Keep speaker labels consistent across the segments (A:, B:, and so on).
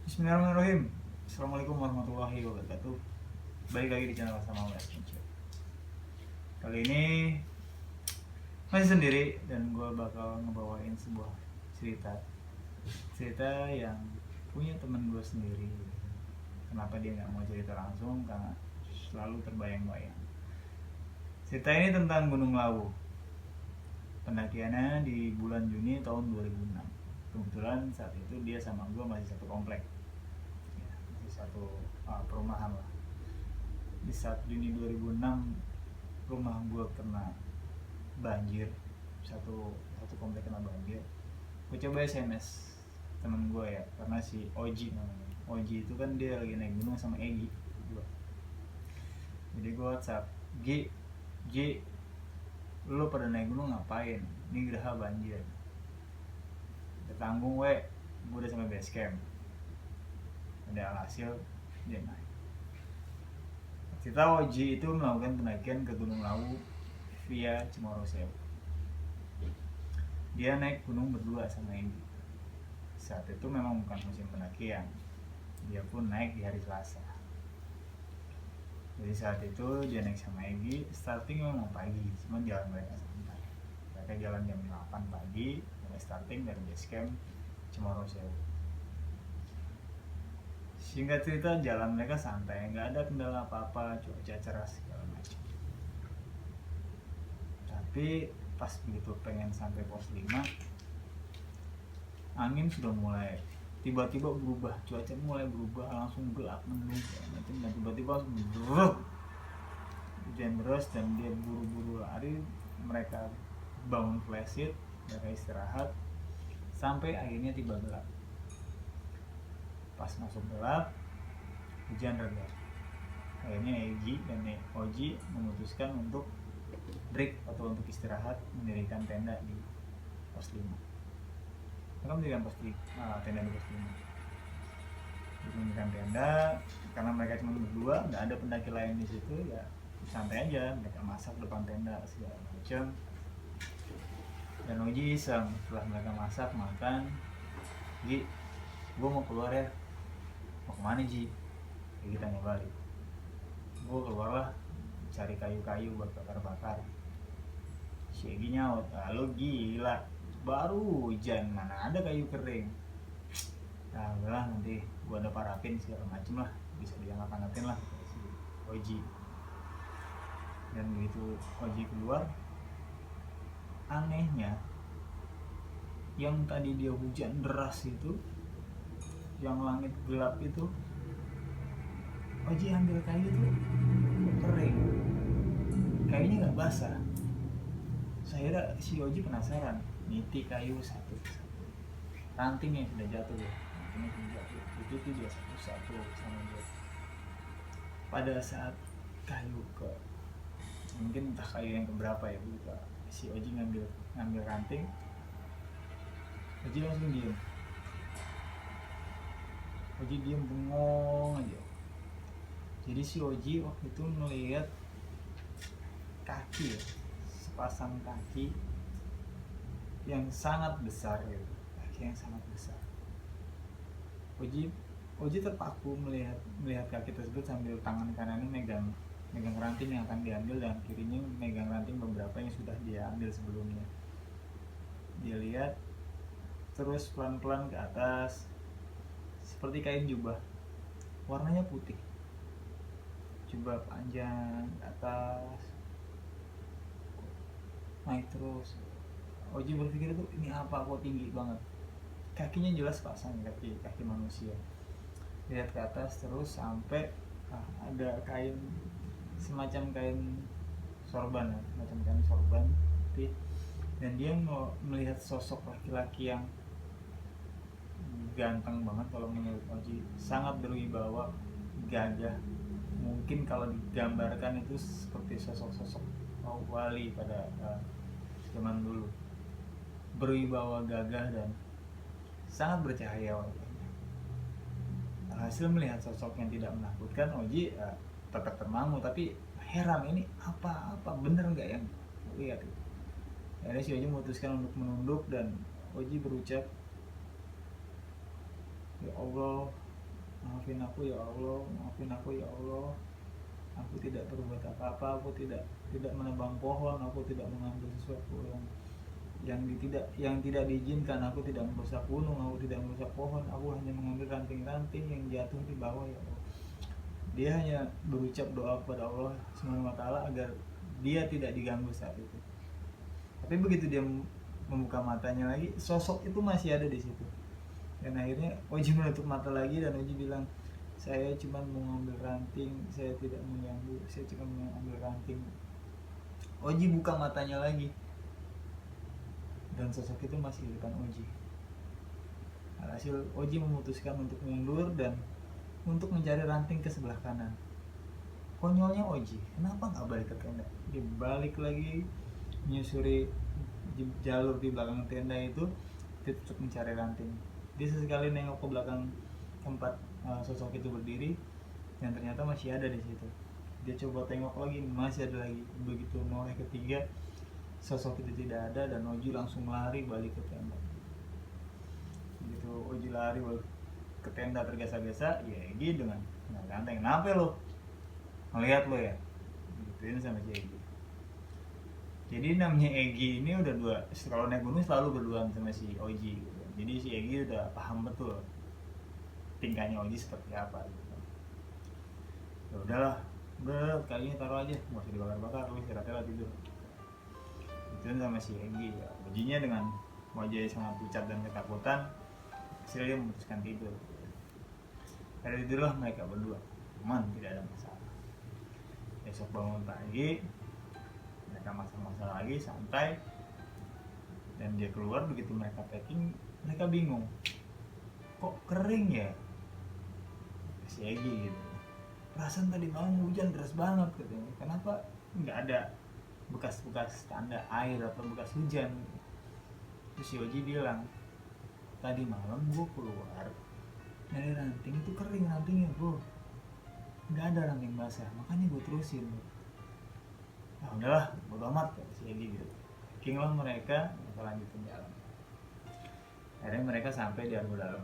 A: Bismillahirrahmanirrahim. Assalamualaikum warahmatullahi wabarakatuh. Balik lagi di channel sama Mas Kunci. Kali ini masih sendiri dan gue bakal ngebawain sebuah cerita yang punya temen gue sendiri. Kenapa dia nggak mau cerita langsung? Karena selalu terbayang-bayang. Cerita ini tentang Gunung Lawu. Pendakiannya di bulan Juni tahun 2006. Kebetulan saat itu dia sama gue masih satu komplek, masih satu perumahan lah. Di saat Juni 2006 rumah gue kena banjir, satu komplek kena banjir. Gue coba SMS temen gue ya, karena si Oji namanya. Oji itu kan dia lagi naik gunung sama Egi gua. Jadi gue WhatsApp, G, lu pada naik gunung ngapain? Ini geraha banjir. Ketanggung gue udah sampai base camp. Ada alhasil dia naik. Cerita Oji itu melakukan pendakian ke Gunung Lawu via Cemoro Sewu. Dia naik gunung berdua sama Egi. Saat itu memang bukan musim pendakian. Dia pun naik di hari Selasa. Jadi saat itu dia naik sama Egi, starting memang pagi, cuma jalan mereka santai. Mereka jalan jam 8 pagi, mulai starting dari base camp Cemoro Sewu. Singkat cerita, jalan mereka santai, nggak ada kendala apa-apa, cuaca cerah segala macam. Tapi pas begitu pengen sampai pos 5, angin sudah mulai tiba-tiba berubah, cuaca mulai berubah, langsung gelap mendung segala macam, dan tiba-tiba langsung berut hujan deras dan dia buru-buru lari. Mereka bangun flashlight, mereka istirahat sampai akhirnya tiba gelap. Pas masuk gelap, hujan reda. Akhirnya Egi dan Oji memutuskan untuk break atau untuk istirahat, mendirikan tenda di pos 5. Mereka mendirikan tenda di pos 5. Mendirikan tenda karena mereka cuma berdua, nggak ada pendaki lain di situ, ya santai aja. Mereka masak depan tenda segala macam. Dan Oji iseng, setelah mereka masak makan, Gi, gue mau keluar ya. Mau kemana Ji? Ya, kita tanya balik. Gue keluarlah cari kayu-kayu buat bakar-bakar. Si Egi nyaut, lo gila, baru hujan, mana ada kayu kering. Nah udah nanti gue ada parafin segala macem lah, bisa diangkat-angkatin lah si Oji. Dan begitu Oji keluar, anehnya yang tadi dia hujan deras itu, yang langit gelap itu, Oji ambil kayu tuh kering, kayunya nggak basah. Saya kira si Oji penasaran, niti kayu satu rantingnya sudah jatuh ya, rantingnya sudah jatuh, itu dia satu-satu sama dia. Pada saat kayu ke, mungkin entah kayu yang keberapa ya, lupa, si Oji ngambil ranting, Oji langsung diem. Oji diem bengong aja. Jadi si Oji waktu itu melihat kaki ya, sepasang kaki yang sangat besar gitu, kaki yang sangat besar. Oji terpaku melihat kaki tersebut sambil tangan kanannya megang ranting yang akan diambil dan kirinya megang ranting beberapa yang sudah dia ambil sebelumnya. Dia lihat terus pelan-pelan ke atas, seperti kain jubah, warnanya putih, jubah panjang ke atas, naik terus. Oji berpikir itu ini apa, kok tinggi banget, kakinya jelas pasang, kaki manusia. Lihat ke atas terus sampai ada kain, semacam kain sorban ya, semacam kain sorban putih. Dan dia melihat sosok laki-laki yang ganteng banget kalau menurut Oji, sangat berwibawa, gagah. Mungkin kalau digambarkan itu seperti sosok-sosok wali pada zaman dulu, berwibawa, gagah dan sangat bercahaya wajahnya. Hasil melihat sosok yang tidak menakutkan, Oji tetap termangu, tapi heran, ini apa bener nggak yang lihat. Akhirnya si Oji memutuskan untuk menunduk dan Oji berucap, ya Allah, maafin aku ya Allah, maafin aku ya Allah, aku tidak berbuat apa-apa, aku tidak menebang pohon, aku tidak mengambil sesuatu yang tidak diizinkan, aku tidak merusak gunung, aku tidak merusak pohon, aku hanya mengambil ranting-ranting yang jatuh di bawah ya Allah. Dia hanya berucap doa kepada Allah Subhanahu wa taala agar dia tidak diganggu saat itu. Tapi begitu dia membuka matanya lagi, sosok itu masih ada di situ. Dan akhirnya Oji menutup mata lagi dan Oji bilang, saya cuma mau ngambil ranting, saya tidak mengganggu, saya cuma mau ngambil ranting. Oji buka matanya lagi dan sosok itu masih di depan Oji. Alhasil Oji memutuskan untuk mundur dan untuk mencari ranting ke sebelah kanan. Konyolnya Oji, kenapa nggak balik ke tenda? Dia balik lagi menyusuri jalur di belakang tenda itu, dia tetap mencari ranting. Dia sesekali nengok ke belakang tempat sosok itu berdiri dan ternyata masih ada di situ. Dia coba tengok lagi, masih ada lagi. Begitu noleh ketiga, sosok itu tidak ada dan Oji langsung lari balik ke tenda. Begitu Oji lari balik ke tenda tergesa-gesa, ya Egi dengan ganteng, kenapa lo? Ngeliat lo ya? Gituin sama si Egi. Jadi namanya Egi ini udah dua, kalau naik gunung selalu berduaan sama si Oji gitu. Jadi si Egi udah paham betul tingkahnya Oji seperti apa gitu. Ya udahlah, udah kayaknya taruh aja, nggak usah dibakar-bakar, lu istirahat tidur. Itu sama si Egi ya. Ojinya dengan wajah yang sangat pucat dan ketakutan, akhirnya dia memutuskan tidur. Pada tidurlah mereka berdua, aman, tidak ada masalah. Besok bangun pagi, mereka masak-masak lagi, santai. Dan dia keluar, begitu mereka packing, mereka bingung, kok kering ya si Egi gitu. Perasaan tadi malam hujan deras banget katanya, kenapa nggak ada bekas-bekas tanda air atau bekas hujan. Terus si Oji bilang, tadi malam gue keluar dari ranting itu kering rantingnya bro, nggak ada ranting basah, makanya gue terusin. Nah udahlah, bodo amat kata si Egi gitu. Kinglah mereka lanjutin jalan. Akhirnya mereka sampai di Argo Dalam,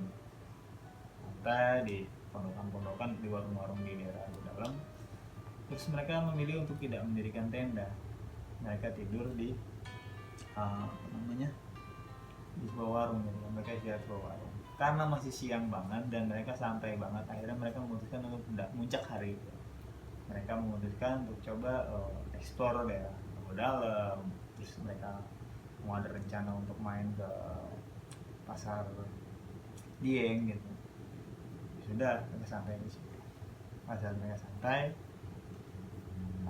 A: sampai di pondokan-pondokan, di warung-warung di daerah Argo Dalam. Terus mereka memilih untuk tidak mendirikan tenda. Mereka tidur di di sebuah warung gitu. Mereka istirahat di sebuah warung. Karena masih siang banget dan mereka santai banget, akhirnya mereka memutuskan untuk muncak hari itu. Mereka memutuskan untuk coba explore daerah Argo Dalam. Terus mereka mau ada rencana untuk main ke pasar Dieng gitu. Sudah, mereka santai di situ. Pasal mereka santai,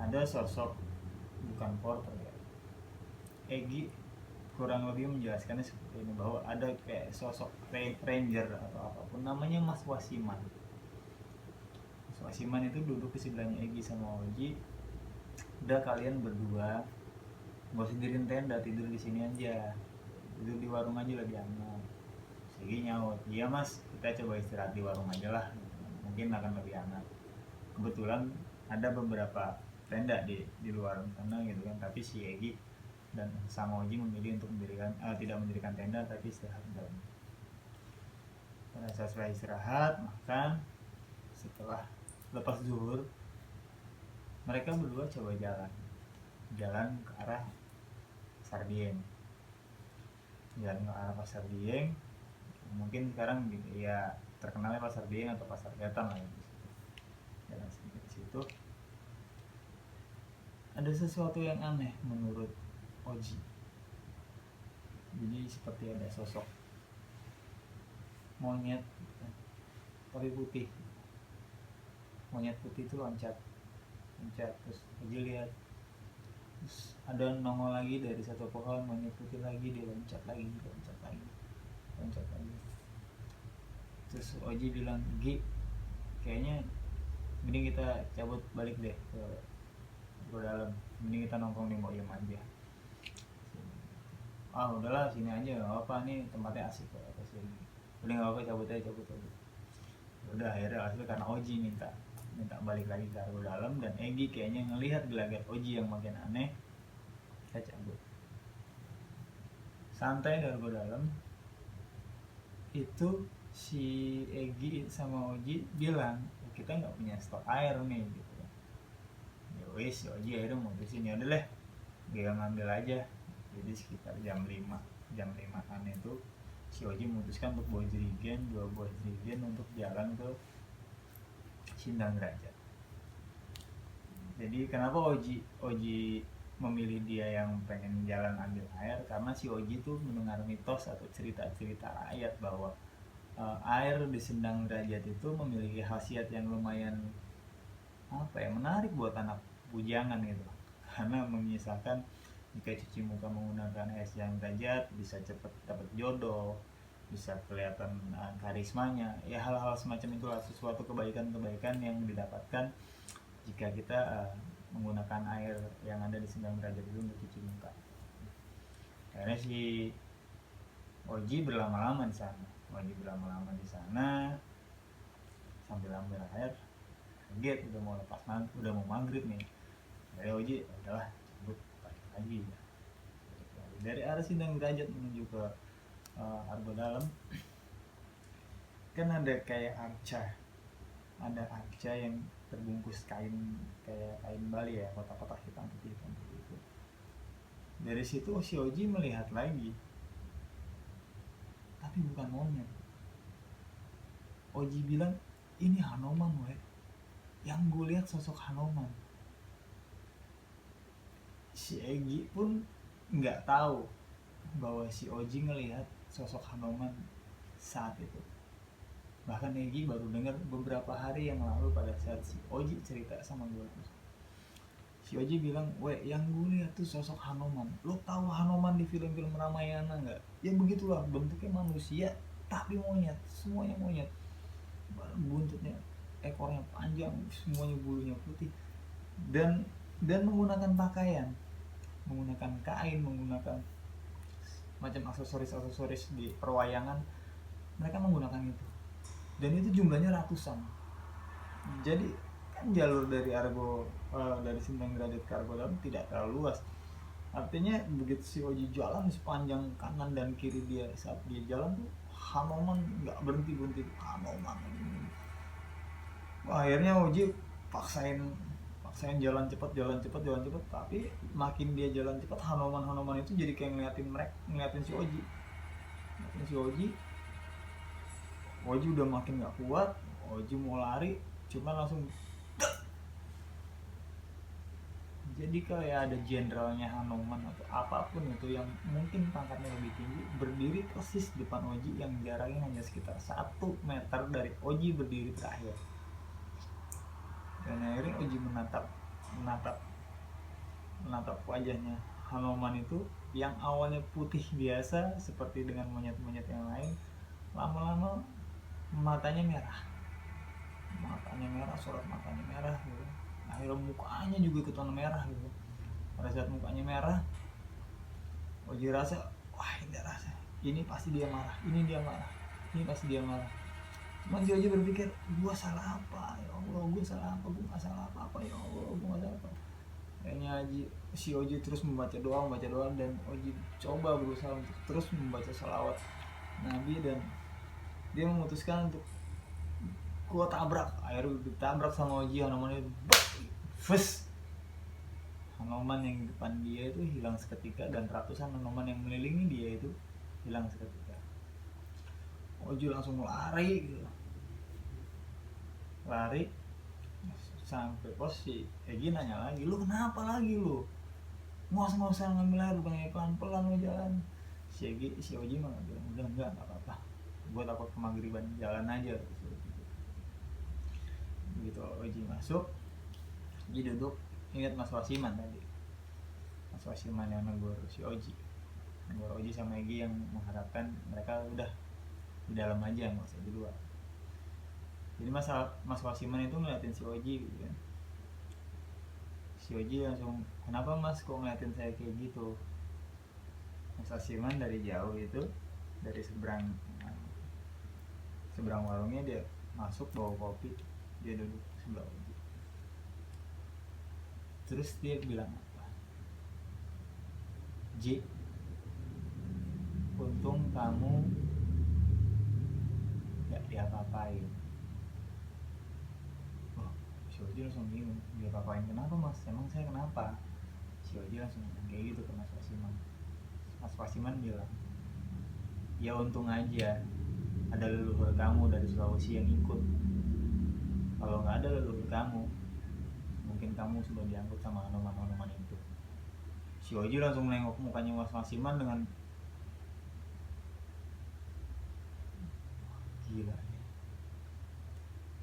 A: ada sosok, bukan porter ya, Egi kurang lebih menjelaskannya seperti ini, bahwa ada kayak sosok ranger atau apapun, namanya Mas Wasiman. Mas Wasiman itu duduk di sebelahnya Egi sama Oji. Udah kalian berdua nggak usah diriin tenda, tidur di sini aja, tidur di warung aja lebih aman. Segi nyaut, iya mas, kita coba istirahat di warung aja lah, mungkin akan lebih aman. Kebetulan ada beberapa tenda di luar sana gitu kan, tapi si Egi dan sama Oji memilih untuk tidak mendirikan tenda, tapi istirahat dalam. Pada saat setelah istirahat, makan, setelah lepas zuhur, mereka berdua coba jalan ke arah Pasar Dieng. Jalan ke arah Pasar Dieng, mungkin sekarang ya terkenalnya Pasar Dieng atau Pasar Gatan lah ya. Jalan sedikit di situ, ada sesuatu yang aneh menurut Oji. Jadi seperti ada sosok monyet tapi putih. Monyet putih itu loncat terus Oji lihat, terus ada nongol lagi dari satu pohon, monyet putih lagi, dia loncat lagi. Terus Oji bilang, Gi, kayaknya mending kita cabut balik deh ke dalam, mending kita nongkrong di Moyem aja. Udahlah sini aja, nggak apa, nih tempatnya asik kok, apa sih, udah nggak apa, cabut aja. Udah akhirnya asli karena Oji minta balik lagi ke Argo Dalam, dan Egi kayaknya ngelihat gelagat Oji yang makin aneh, kita cabut santai di Argo Dalam. Itu si Egi sama Oji bilang kita nggak punya stok air nih gitu. Ya wis si Oji akhirnya mutusin ya udah deh dia ngambil aja. Jadi sekitar jam 5-an itu si Oji memutuskan untuk bawa jerigen, 2 buah jerigen untuk jalan ke Sindang Derajat. Jadi kenapa Oji memilih dia yang pengen jalan ambil air, karena si Oji tuh mendengar mitos atau cerita-cerita rakyat bahwa air di Sindang Derajat itu memiliki khasiat yang lumayan menarik buat anak bujangan gitu, karena mengisahkan jika cuci muka menggunakan es yang derajat bisa cepet dapat jodoh, bisa kelihatan karismanya, ya hal-hal semacam itulah, sesuatu kebaikan-kebaikan yang didapatkan jika kita menggunakan air yang ada di Sindang Derajat itu untuk cuci muka. Akhirnya si Oji berlama-lama di sana sambil ambil air, kaget udah mau maghrib nih. Dari Oji adalah cabut balik lagi ya. Dari arah Sindang Derajat menuju ke Argo Dalam kan ada kayak arca yang terbungkus kain kayak kain Bali ya, kotak-kotak hitam putih gitu. Dari situ si Oji melihat lagi, tapi bukan monyet. Oji bilang ini Hanoman weh, yang gue lihat sosok Hanoman. Si Egi pun nggak tahu bahwa si Oji ngelihat sosok Hanoman saat itu. Bahkan Egi baru dengar beberapa hari yang lalu pada saat si Oji cerita sama gue. Si Oji bilang, weh yang gue lihat tuh sosok Hanoman. Lo tahu Hanoman di film-film Ramayana nggak? Ya begitulah, bentuknya manusia tapi monyet, semuanya monyet. Buntutnya, ekornya panjang, semuanya bulunya putih, dan menggunakan pakaian, menggunakan kain, menggunakan macam aksesoris di perwayangan, mereka menggunakan itu, dan itu jumlahnya ratusan. Jadi kan jalur dari dari Sindang Derajat ke Argo Dalam tidak terlalu luas, artinya begitu si Oji jalan sepanjang kanan dan kiri dia, saat dia jalan tuh Hanoman nggak berhenti Hanoman. Akhirnya Oji paksain jalan cepat, tapi makin dia jalan cepat Hanoman itu jadi kayak ngeliatin si Oji. Oji udah makin gak kuat, Oji mau lari, cuma langsung jadi kayak ada jenderalnya Hanoman atau apapun itu yang mungkin pangkatnya lebih tinggi berdiri persis depan Oji yang jaraknya hanya sekitar 1 meter dari Oji berdiri terakhir. Dan akhirnya Oji menatap wajahnya Hanoman itu yang awalnya putih biasa seperti dengan monyet-monyet yang lain, lama-lama matanya merah, sorot matanya merah gitu. Akhirnya mukanya juga ikutan merah gitu. Pada saat mukanya merah, Oji rasa, wah ini pasti dia marah, Cuman si Oji berpikir, gue salah apa ya Allah, gue nggak salah apa ya Allah, gue nggak salah apa. Kayaknya si Oji terus membaca doa, dan Oji coba berusaha untuk terus membaca salawat Nabi, dan dia memutuskan untuk gue tabrak. Akhirnya ditabrak sama Oji, Hanoman itu fus. Hanoman yang di depan dia itu hilang seketika, dan ratusan Hanoman yang mengelilingi dia itu hilang seketika. Oji langsung lari sampai pos. Si Egi nanya lagi, lu kenapa lagi lu? Nggak usah ngambil air, bukannya pelan-pelan lu jalan. Si Oji mah bilang, udah enggak apa-apa, gue takut kemaghriban, jalan aja. Begitu Oji masuk, Oji duduk, ingat Mas Wasiman tadi, Mas Wasiman yang negur si Oji, sama Egi yang mengharapkan mereka udah di dalam aja, nggak usah di luar. Jadi Mas Wasiman itu ngeliatin si Oji gitu kan. Si Oji langsung, kenapa Mas kok ngeliatin saya kayak gitu? Mas Wasiman dari jauh itu, dari seberang warungnya dia masuk bawa kopi, dia duduk sebelah Oji. Terus dia bilang apa? Ji, untung kamu diapa-apain. Oh, si Oji langsung bingung, diapa-apain kenapa mas, emang saya kenapa? Si Oji langsung kayak gitu ke Mas Wasiman. Mas Wasiman bilang, ya untung aja ada leluhur kamu dari Sulawesi yang ikut. Kalau nggak ada leluhur kamu, mungkin kamu sudah diangkut sama Anoman-Anoman itu. Si Oji langsung nengok mukanya Mas Wasiman dengan gila.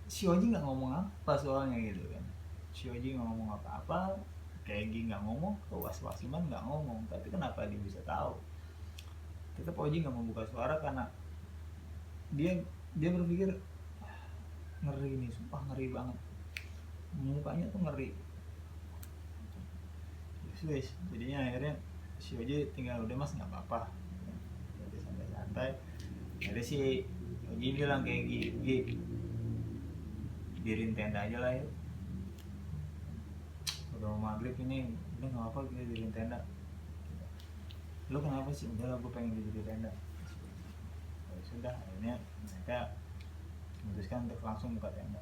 A: Si Oji nggak ngomong apa soalnya gitu kan. Si Oji nggak ngomong apa-apa, kayak Gi nggak ngomong, ke Wasiman nggak ngomong. Tapi kenapa dia bisa tahu? Tetap Oji nggak membuka suara karena dia berpikir ngeri nih, sumpah ngeri banget, mukanya tuh ngeri. Guys, jadinya akhirnya si Oji tinggal udah mas nggak apa-apa, jadi santai-santai. Jadi si Oji bilang kayak Gi, diriin tenda aja lah ya, udah mau maghrib ini, udah nggak apa kita diriin tenda. Lu kenapa sih? Udah lah, gue pengen diri tenda. Ya sudah, akhirnya mereka memutuskan untuk langsung buka tenda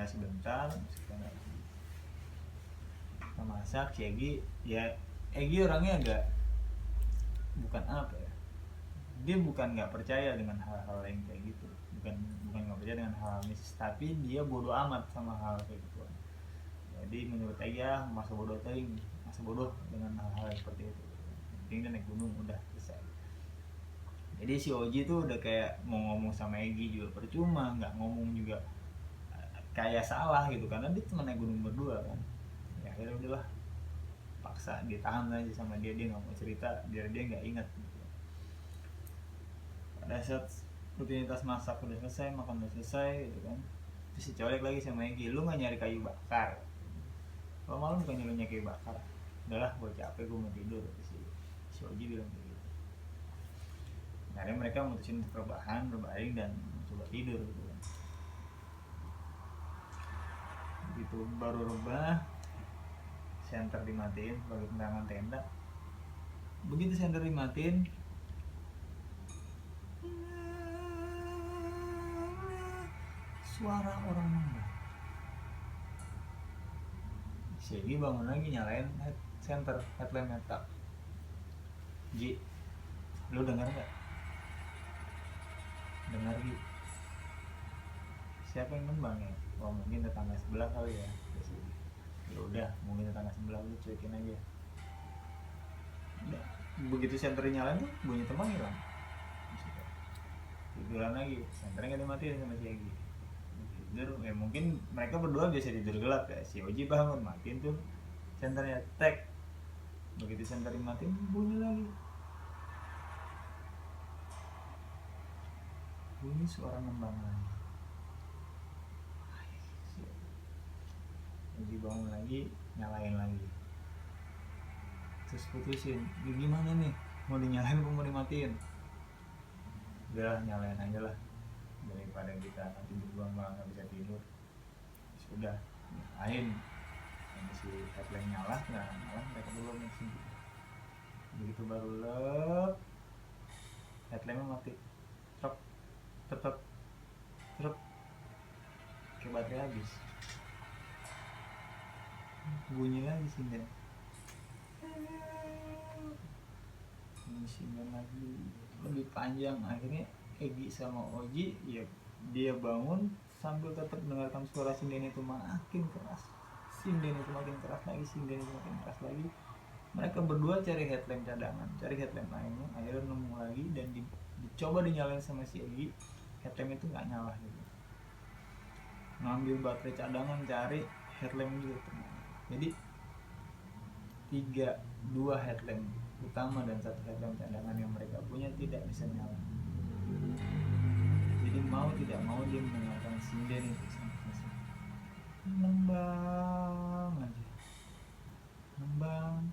A: sebentar, masuk tenda. Kita masak, si Egi, ya Egi orangnya agak bukan apa ya, dia bukan nggak percaya dengan hal-hal yang kayak gitu, bukan nggak percaya dengan hal mistis, tapi dia bodoh amat sama hal kayak gitu. Jadi menurut Egi ya masa bodoh dengan hal-hal seperti itu. Penting dia naik gunung udah selesai. Jadi si Oji tuh udah kayak mau ngomong sama Egi juga percuma, nggak ngomong juga kayak salah gitu karena dia cuma naik gunung berdua kan. Ya akhirnya udahlah, paksa ditahan aja sama dia nggak mau cerita biar dia nggak ingat gitu. Pada saat rutinitas masak udah selesai, makan udah selesai gitu kan, terus si colek lagi sama Egi, lu nggak nyari kayu bakar? Kalau malam bukan nyari kayu bakar? Udahlah, gue capek, gue mau tidur. Si Oji bilang gitu. Akhirnya mereka mutusin untuk berbaring dan coba tidur gitu kan. Begitu baru rebah, senter dimatiin sebagai penerangan tenda. Begitu senter dimatiin, suara orang nembak. Si Egi bangun lagi nyalain headlamp laptop. Ji, lu dengar nggak? Dengar Gi? Siapa yang nembang ya? Oh mungkin tetangga sebelah kali ya. Ya udah, mungkin tetangga sebelah, lu cuekin aja. Udah. Begitu senter nyalain tuh bunyi tembang hilang. Tiduran lagi, senternya nggak dimatiin sama si Egi. Tidur, ya mungkin mereka berdua biasa tidur gelap ya. Si Oji bangun, matiin tuh senternya, tek. Begitu senter dimatiin, bunyi lagi. Bunyi suara nembang lagi. Oji bangun lagi, nyalain lagi. Terus putusin, gimana nih? Mau dinyalain apa mau dimatiin? Udah nyalain aja lah, daripada kita nanti berdua malah nggak bisa tidur. Sudah nyalain, si headlamp nyala mereka belum sih. Begitu baru lep, headlampnya mati, truk kayak baterai habis. Bunyi lagi sinden, lagi lebih panjang. Akhirnya Egi sama Oji ya, dia bangun sambil tetap mendengarkan suara sinden itu makin keras, sinden itu makin keras lagi. Mereka berdua cari headlamp cadangan, cari headlamp lainnya, akhirnya nemu lagi dan dicoba dinyalain sama si Egi, headlamp itu nggak nyala gitu. Ngambil baterai cadangan, cari headlamp juga. Jadi 2 headlamp utama dan 1 headlamp cadangan yang mereka punya tidak bisa nyala. Jadi mau tidak mau dia mendengarkan sinden itu nembang aja, nembang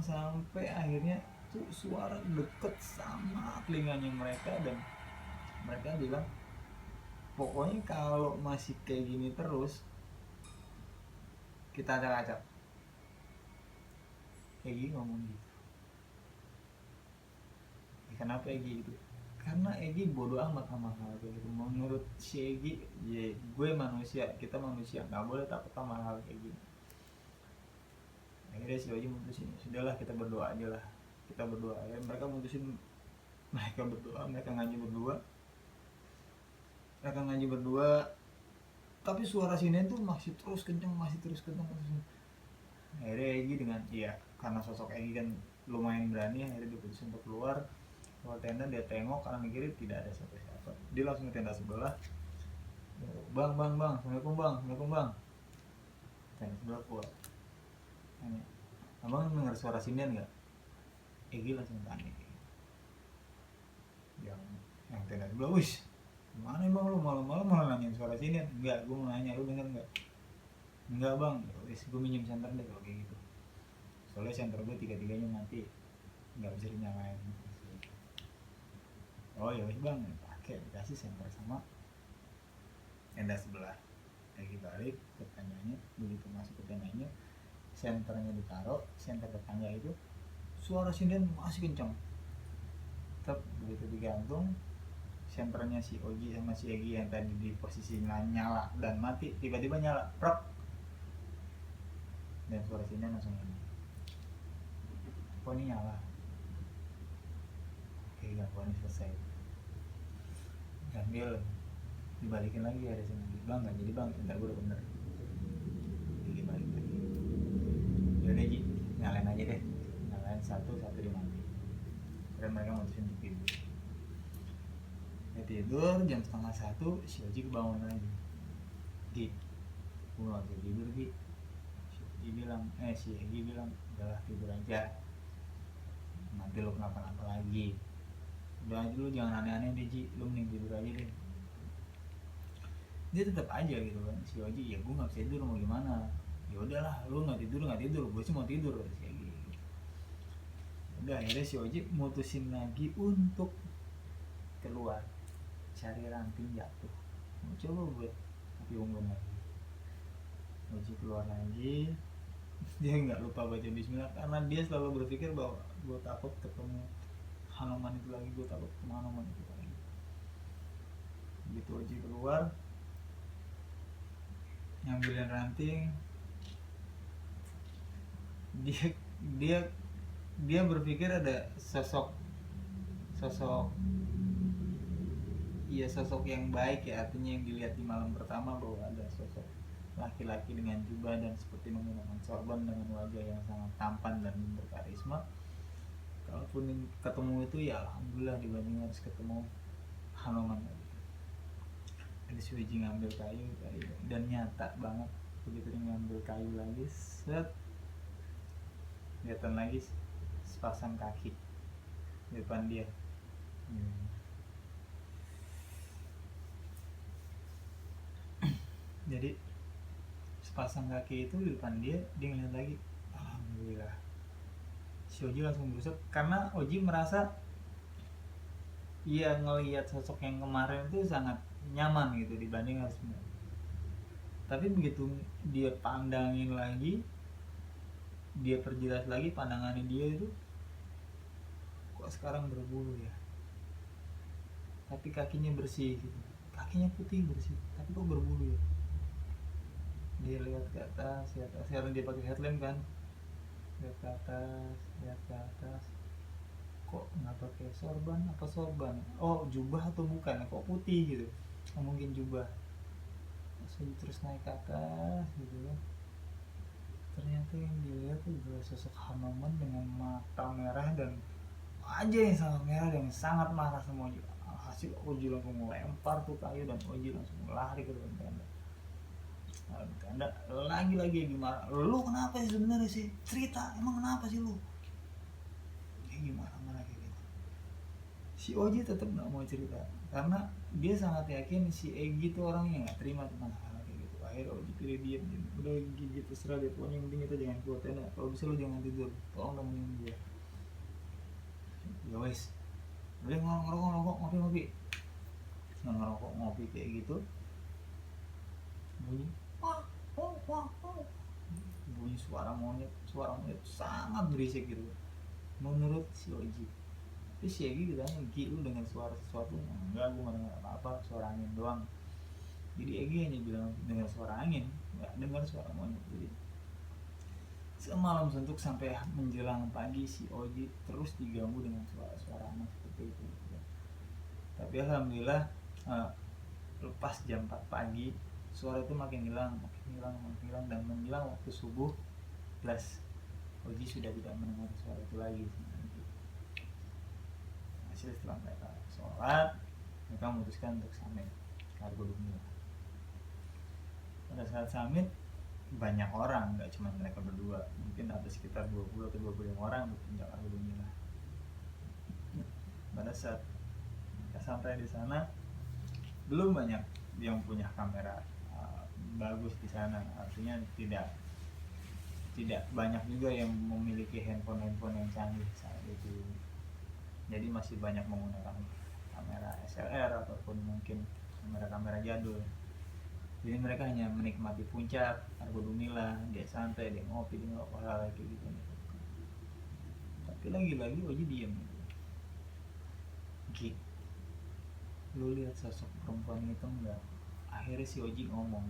A: sampai akhirnya tuh suara deket sama telinganya mereka. Dan mereka bilang pokoknya kalau masih kayak gini terus kita acak-acak. Egi ngomong gitu. Kenapa Egi gitu? karena Egi bodoh amat sama hal kayak gitu. Menurut si Egi, ya gue manusia, kita manusia nggak boleh takut sama hal kayak gini. Akhirnya si Oji mutusin, sudahlah kita berdoa aja lah, kita berdoa ya. Mereka mutusin, mereka berdoa, mereka ngaji berdua, tapi suara sinen tuh masih terus kenceng. Akhirnya Egi dengan, iya karena sosok Egi kan lumayan berani, akhirnya dia putusin untuk keluar tenda. Dia tengok karena mikirin tidak ada siapa-siapa, dia langsung ke tenda sebelah. Bang, assalamualaikum bang. Tenda sebelah keluar, tanya, abang dengar suara sinen nggak? Egi langsung panik. Yang tenda sebelah, wis mana emang lu malam-malam malah nanyain suara sinen? Enggak, gue mau nanya lu denger nggak? Enggak bang, wis gue minjem senter deh kalau kayak gitu, soalnya senter gue tiga-tiganya mati, nggak bisa dinyalain. Oh ya wis bang, pakai, dikasih senter sama tenda sebelah. Lagi balik ke tendanya, begitu masuk ke tendanya, senternya ditaruh, senter tetangga itu suara sinden masih kencang. Tetap begitu digantung, senternya si Oji sama si Egi yang tadi di posisi nyala dan mati, tiba-tiba nyala, prok, dan suara sinden langsung ini. Kok ini nyala? Oke, gangguan selesai. Ambil, dibalikin lagi, ada sini bang, nggak jadi bang, bentar gue udah bener. Jadi balik lagi. Yaudah Ji, nyalain aja deh, nyalain satu dimati. Karena mereka mutusin untuk tidur. Ya tidur, jam 12:30 si Oji kebangun lagi. Ji, gue nggak bisa tidur Ji. Si Egi bilang, udahlah tidur aja, nanti lu kenapa-napa lagi. Udah aja lu jangan aneh-aneh deh Ji, lu mending tidur aja deh. Dia tetap aja gitu kan, si Oji, ya gue nggak bisa tidur mau gimana. Ya udahlah, lu nggak tidur, gue sih mau tidur si Egi. Udah akhirnya si Oji mutusin lagi untuk keluar cari ranting jatuh, mau coba buat api unggun lagi. Oji keluar lagi, dia nggak lupa baca bismillah karena dia selalu berpikir bahwa gue takut ketemu Hanuman itu lagi. Begitu Oji keluar ngambilin ranting, dia berpikir ada sosok yang baik ya, artinya yang dilihat di malam pertama bahwa ada sosok laki-laki dengan jubah dan seperti menggunakan sorban dengan wajah yang sangat tampan dan berkarisma. Kalaupun ketemu itu ya alhamdulillah, dibanding harus ketemu Hanuman. Ada si Oji ngambil kayu dan nyata banget begitu dia ngambil kayu lagi, set, kelihatan lagi sepasang kaki di depan dia. Jadi sepasang kaki itu di depan dia ngeliat lagi, alhamdulillah. Si Oji langsung berusaha karena Oji merasa ia ngelihat sosok yang kemarin itu sangat nyaman gitu dibanding harus. Tapi begitu dia pandangin lagi, dia perjelas lagi pandangannya dia itu, kok sekarang berbulu ya, tapi kakinya bersih gitu, kakinya putih bersih, tapi kok berbulu ya. Dia lihat ke atas, sekarang dia pakai headlamp kan, lihat ke atas, kok nggak pakai sorban, oh jubah atau bukan, kok putih gitu, mungkin jubah. Terus naik ke atas gitu kan, ternyata yang dilihat itu adalah sosok Hanuman dengan mata merah dan wajah yang sangat merah dan sangat marah sama Oji. Hasil Oji langsung melempar tuh kayu dan Oji langsung lari ke dalam tenda. Lagi gimana, lu kenapa sih sebenarnya sih, cerita emang kenapa sih lu, kayak gimana kayak gitu. Si Oji tetap nggak mau cerita karena dia sangat yakin si Egi tuh orangnya nggak terima tentang hal kayak gitu. Akhirnya Oji pilih diam, udah gigit terserah deh, pokoknya yang penting kita jangan keluar tenda, kalau bisa lu jangan tidur, tolong nemenin gue. Ya wes, udah ngerokok ngopi kayak gitu, bunyi bunyi suara monyet sangat berisik gitu menurut si Oji. Terus si Egi ditanya, Gi lu dengar suara sesuatu? Enggak, gue gak dengar apa-apa, suara angin doang. Jadi Egi hanya bilang dengar suara angin, nggak dengar suara monyet. Jadi semalam suntuk sampai menjelang pagi si Oji terus diganggu dengan suara-suara aneh seperti itu. Tapi alhamdulillah lepas jam 4 pagi suara itu makin hilang dan menjelang waktu subuh jelas Oji sudah tidak mendengar suara itu lagi. Hasil setelah mereka sholat, mereka memutuskan untuk summit Argo Dunia. Pada saat summit banyak orang, nggak cuma mereka berdua, mungkin ada sekitar 20 atau 25 orang di puncak Argo Dunia. Pada saat kita sampai di sana, belum banyak yang punya kamera bagus di sana, artinya tidak banyak juga yang memiliki handphone yang canggih saat itu. Jadi masih banyak menggunakan kamera SLR ataupun mungkin kamera jadul. Jadi mereka hanya menikmati puncak Argo Dumila, dia santai, dia ngopi, dia ngerokok hal kayak gitu. Tapi lagi-lagi Oji diam. Ki, lu lihat sosok perempuan itu enggak? Akhirnya si Oji ngomong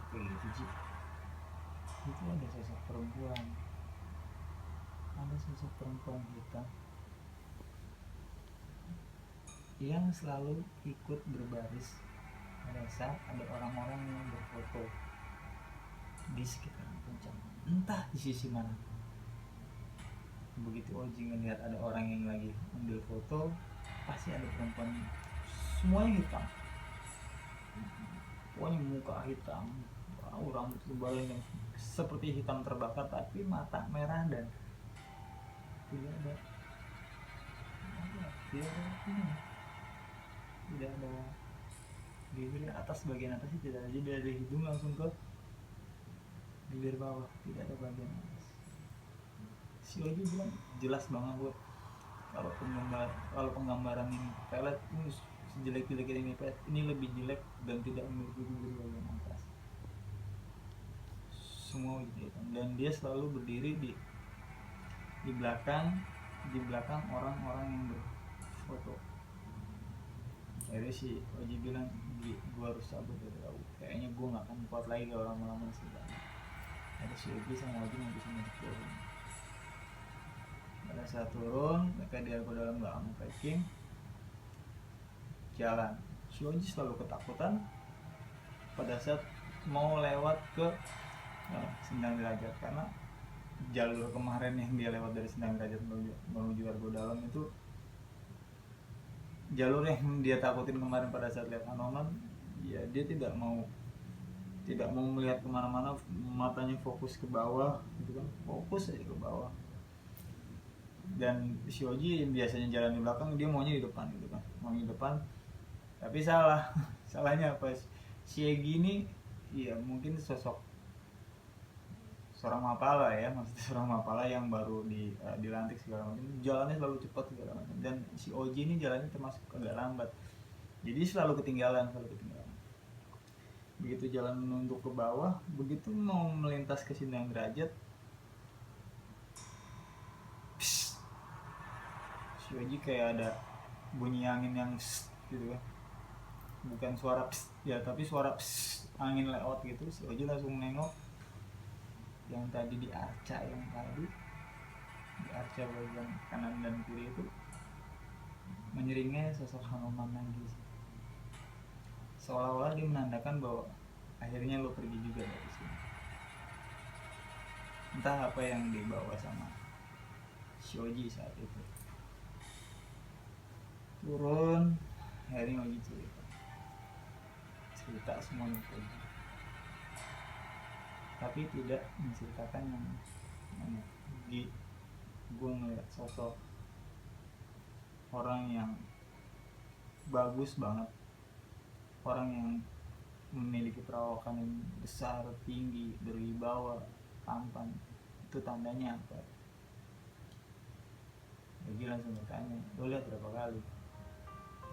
A: kayak gitu Ji. Itu ada sosok perempuan, hitam yang selalu ikut berbaris pada saat ada orang-orang yang berfoto di sekitar puncak, entah di sisi mana. Begitu Oji ngelihat ada orang yang lagi ambil foto, pasti ada perempuan, semuanya hitam, pokoknya muka hitam, rambut lebaran yang seperti hitam terbakar, tapi mata merah dan tidak ada bibir atas, bagian atas tidak ada, jadi dari hidung langsung ke bibir bawah, tidak ada bagian atas. Si Oji bilang jelas banget buat kalau penggambaran ini pelet ini sejelek-jelek ini pelet ini lebih jelek dan tidak memiliki bibir bagian atas, semua gitu. Dan dia selalu berdiri di belakang orang-orang yang berfoto. Akhirnya si Oji bilang, gue harus cabut dari laut, kayaknya gue gak akan kuat lagi kalau lama-lama sih. Ada si Oji sama Oji yang bisa turun. Pada saat turun, mereka di Argo Dalam gak mau packing, jalan. Si Oji selalu ketakutan pada saat mau lewat ke Sendang Derajat, karena jalur kemarin yang dia lewat dari Sendang Derajat menuju Argo Dalam itu jalur yang dia takutin kemarin pada saat lihat Anoman. Ya dia tidak mau melihat kemana-mana, matanya fokus ke bawah gitu kan, fokus aja ke bawah. Dan si Oji yang biasanya jalan di belakang, dia maunya di depan gitu kan, tapi salah. Salahnya apa? Si Egi ini ya mungkin seorang mapala ya, maksudnya seorang mapala yang baru dilantik segala macam, jalannya selalu cepat segala macam. Dan si Oji ini jalannya termasuk agak lambat, jadi selalu ketinggalan. Begitu jalan menunduk ke bawah, begitu mau melintas ke Sindang Derajat, si Oji kayak ada bunyi angin yang gitu kan, bukan suara ya, tapi suara angin lewat gitu. Si Oji langsung nengok yang tadi di arca bagian kanan dan kiri itu menyeringnya sosok Hanuman lagi, seolah-olah dia menandakan bahwa akhirnya lo pergi juga dari sini. Entah apa yang dibawa sama Oji saat itu. Turun, akhirnya Oji cerita semuanya ke Oji, tapi tidak menceritakan yang gue ngeliat sosok orang yang bagus banget, orang yang memiliki perawakan yang besar, tinggi, berwibawa, tampan. Itu tandanya apa? Oji langsung bertanya, lo lihat berapa kali?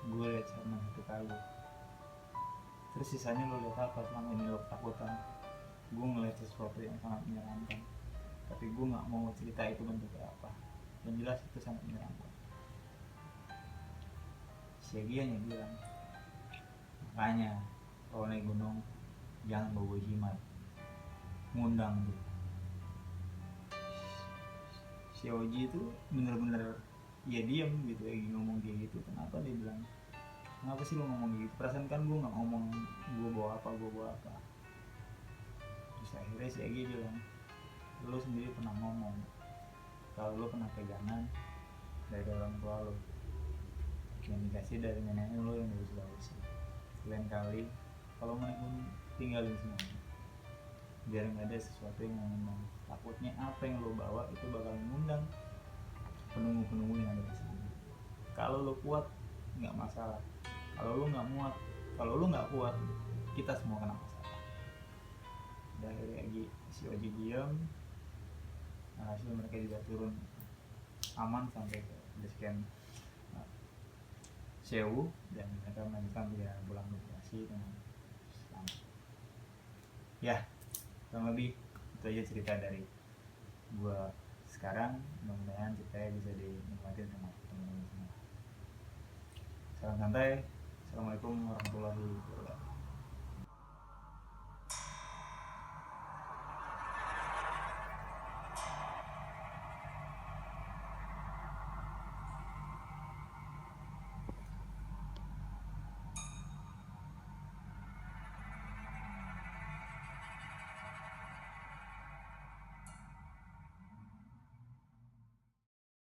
A: Gue lihat cuma 1 kali. Terus sisanya lo lihat apa selama ini lo ketakutan? Gue ngeliat sesuatu yang sangat menyeramkan, tapi gue gak mau cerita itu bentuknya apa. yang jelas itu sangat menyenangkan. Si Egi hanya bilang, makanya kalau naik gunung jangan bawa jimat, ngundang tuh. Si Oji itu bener-bener ya diam gitu, lagi ngomong kayak gitu. Kenapa, dia bilang, kenapa sih lo ngomong gitu, perasaan kan gue nggak ngomong gue bawa apa. Terus akhirnya si Egi bilang, lo sendiri pernah ngomong kalau lo pernah pegangan dari orang tua lo yang dikasih dari nenek lo yang dari Sulawesi. Lain kali kalau mau naik gunung tinggalin semuanya, biar nggak ada sesuatu yang ngundang. Takutnya apa yang lo bawa itu bakal mengundang penunggu yang ada di sini. Kalau lo kuat nggak masalah, kalau lo nggak kuat kita semua kena masalah. Dari si Oji diam, hasil mereka juga turun aman sampai ke base camp Sewu, dan mereka melanjutkan dia pulang migrasi dengan selamat. Ya, kurang lebih itu aja cerita dari gua sekarang. Mudah-mudahan ceritanya bisa dinikmati sama teman-teman semua. Salam santai. Assalamualaikum warahmatullahi wabarakatuh.